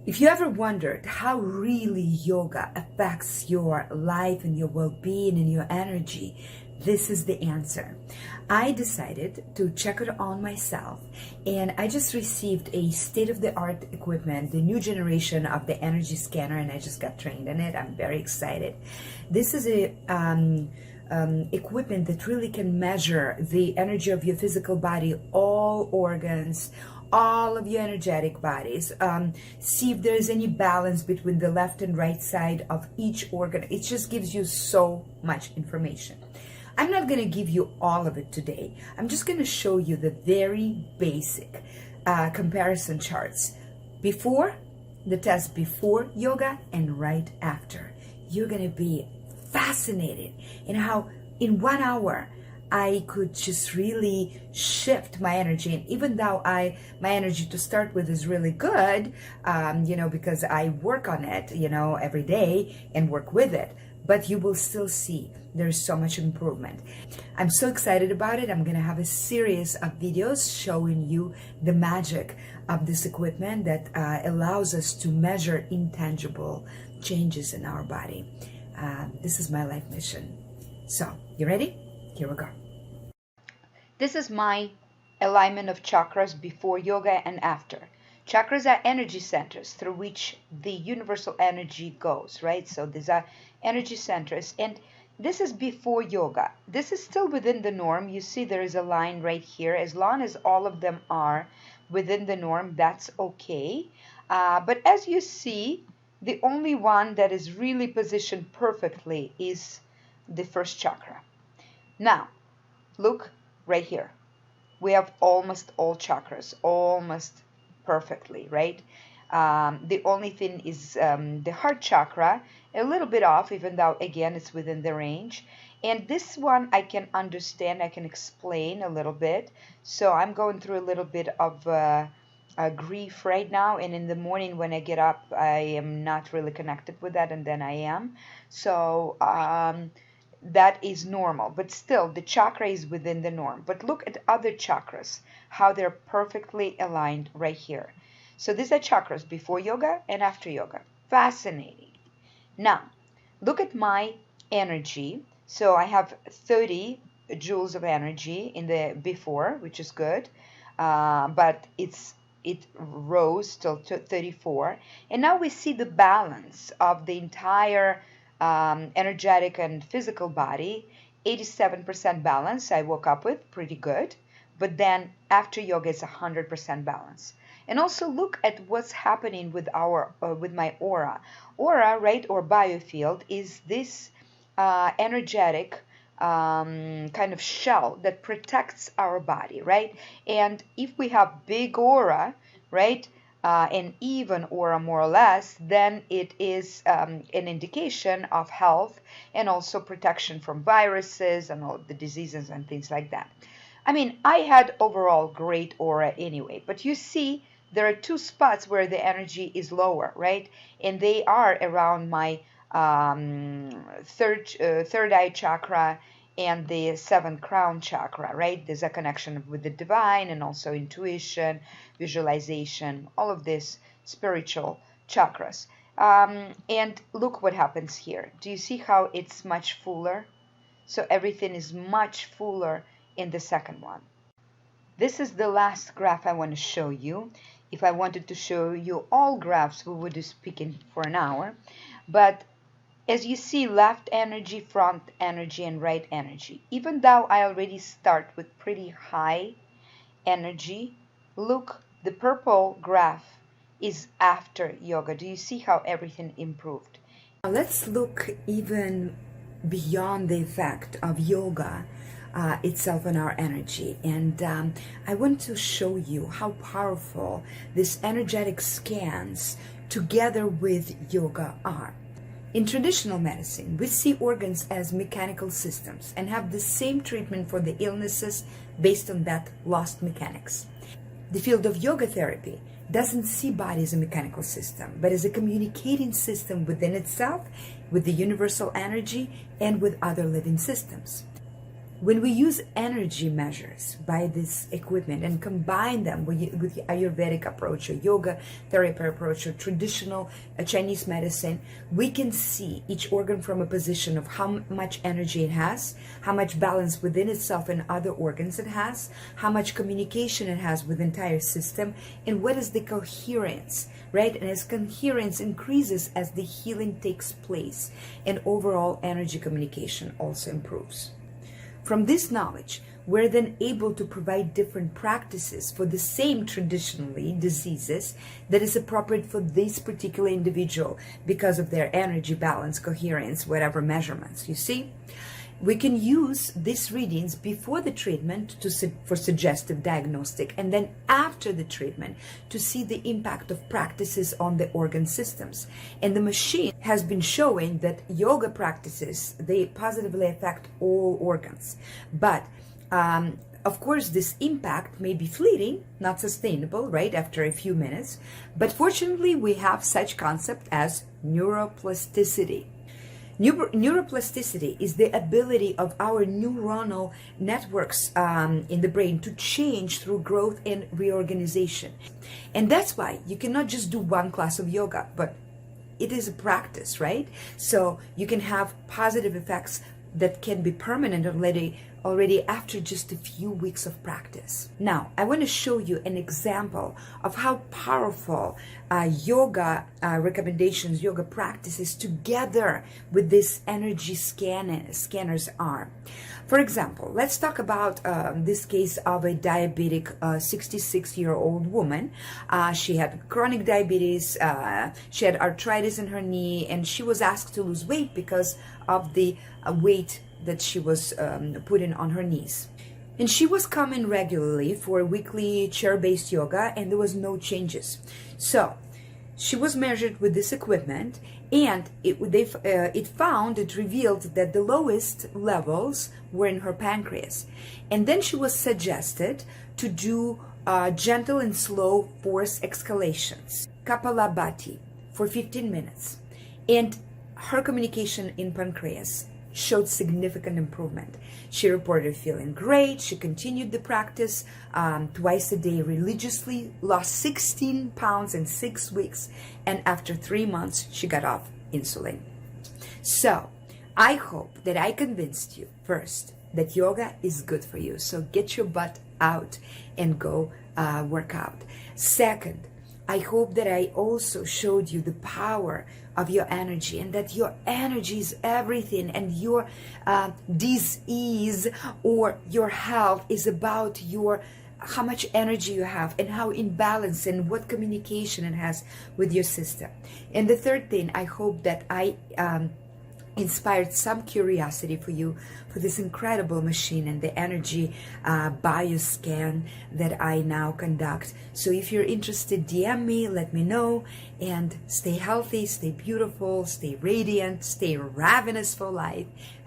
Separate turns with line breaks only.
If you ever wondered how really yoga affects your life and your well-being and your energy, this is the answer. I decided to check it on myself, and I just received a state-of-the-art equipment, the new generation of the energy scanner, and I just got trained in it. I'm very excited. This is a equipment that really can measure the energy of your physical body, all organs, all of your energetic bodies, see if there's any balance between the left and right side of each organ. It just gives you so much information. I'm not going to give you all of it today. I'm just going to show you the very basic comparison charts before the test, before yoga and right after. You're going to be fascinated in how in 1 hour I could just really shift my energy. And even though my energy to start with is really good, because I work on it, every day and work with it, but you will still see there's so much improvement. I'm so excited about it. I'm going to have a series of videos showing you the magic of this equipment that allows us to measure intangible changes in our body. This is my life mission. So, you ready? Here we go. This is my alignment of chakras before yoga and after. Chakras are energy centers through which the universal energy goes, right? So these are energy centers, and this is before yoga. This is still within the norm. You see there is a line right here. As long as all of them are within the norm, that's okay. But as you see, the only one that is really positioned perfectly is the first chakra. Now, look right here. We have almost all chakras, almost perfectly, right? The only thing is the heart chakra, a little bit off, even though, again, it's within the range. And this one I can understand, I can explain a little bit. So I'm going through a little bit of grief right now, and in the morning when I get up, I am not really connected with that, and then I am. So that is normal, but still the chakra is within the norm. But look at other chakras, how they're perfectly aligned right here. So these are chakras before yoga and after yoga. Fascinating. Now, look at my energy. So I have 30 joules of energy in the before, which is good, but it rose till 34. And now we see the balance of the entire energetic and physical body. 87% balance I woke up with, pretty good. But then after yoga it's 100% balance. And also look at what's happening with with my aura. Aura, right, or biofield is this energetic kind of shell that protects our body, right? And if we have big aura, right, an even aura more or less, then it is an indication of health and also protection from viruses and all the diseases and things like that. I mean, I had overall great aura anyway, but you see there are two spots where the energy is lower, right? And they are around my third eye chakra and the seventh crown chakra, right? There's a connection with the divine and also intuition, visualization, all of this spiritual chakras. And look what happens here. Do you see how it's much fuller? So everything is much fuller in the second one. This is the last graph I want to show you. If I wanted to show you all graphs, we would be speaking for an hour. But as you see, left energy, front energy, and right energy. Even though I already start with pretty high energy, look, the purple graph is after yoga. Do you see how everything improved? Now let's look even beyond the effect of yoga itself on our energy. And I want to show you how powerful these energetic scans together with yoga are. In traditional medicine, we see organs as mechanical systems and have the same treatment for the illnesses based on that lost mechanics. The field of yoga therapy doesn't see body as a mechanical system, but as a communicating system within itself, with the universal energy, and with other living systems. When we use energy measures by this equipment and combine them with the Ayurvedic approach or yoga therapy approach or traditional Chinese medicine, we can see each organ from a position of how much energy it has, how much balance within itself and other organs it has, how much communication it has with the entire system, and what is the coherence, right? And as coherence increases as the healing takes place, and overall energy communication also improves. From this knowledge, we're then able to provide different practices for the same traditionally diseases that is appropriate for this particular individual because of their energy balance, coherence, whatever measurements. You see? We can use these readings before the treatment for suggestive diagnostic, and then after the treatment to see the impact of practices on the organ systems. And the machine has been showing that yoga practices, they positively affect all organs. But of course, this impact may be fleeting, not sustainable, right, after a few minutes. But fortunately, we have such concept as neuroplasticity. Neuroplasticity is the ability of our neuronal networks in the brain to change through growth and reorganization. And that's why you cannot just do one class of yoga, but it is a practice, right? So you can have positive effects that can be permanent already after just a few weeks of practice. Now, I want to show you an example of how powerful yoga recommendations, yoga practices together with this energy scanners are. For example, let's talk about this case of a diabetic 66-year-old woman. She had chronic diabetes, she had arthritis in her knee, and she was asked to lose weight because of the weight that she was putting on her knees. And she was coming regularly for weekly chair-based yoga, and there was no changes. So she was measured with this equipment, and it revealed that the lowest levels were in her pancreas. And then she was suggested to do gentle and slow force exhalations, Kapalabhati, for 15 minutes. And her communication in pancreas showed significant improvement. She reported feeling great. She continued the practice twice a day religiously, lost 16 pounds in 6 weeks, and after 3 months, she got off insulin. So, I hope that I convinced you, first, that yoga is good for you. So get your butt out and go work out. Second, I hope that I also showed you the power of your energy, and that your energy is everything, and your disease or your health is about how much energy you have and how imbalanced and what communication it has with your system. And the third thing, I hope that I inspired some curiosity for you for this incredible machine and the energy bioscan that I now conduct. So if you're interested, DM me, let me know, and stay healthy, stay beautiful, stay radiant, stay ravenous for life.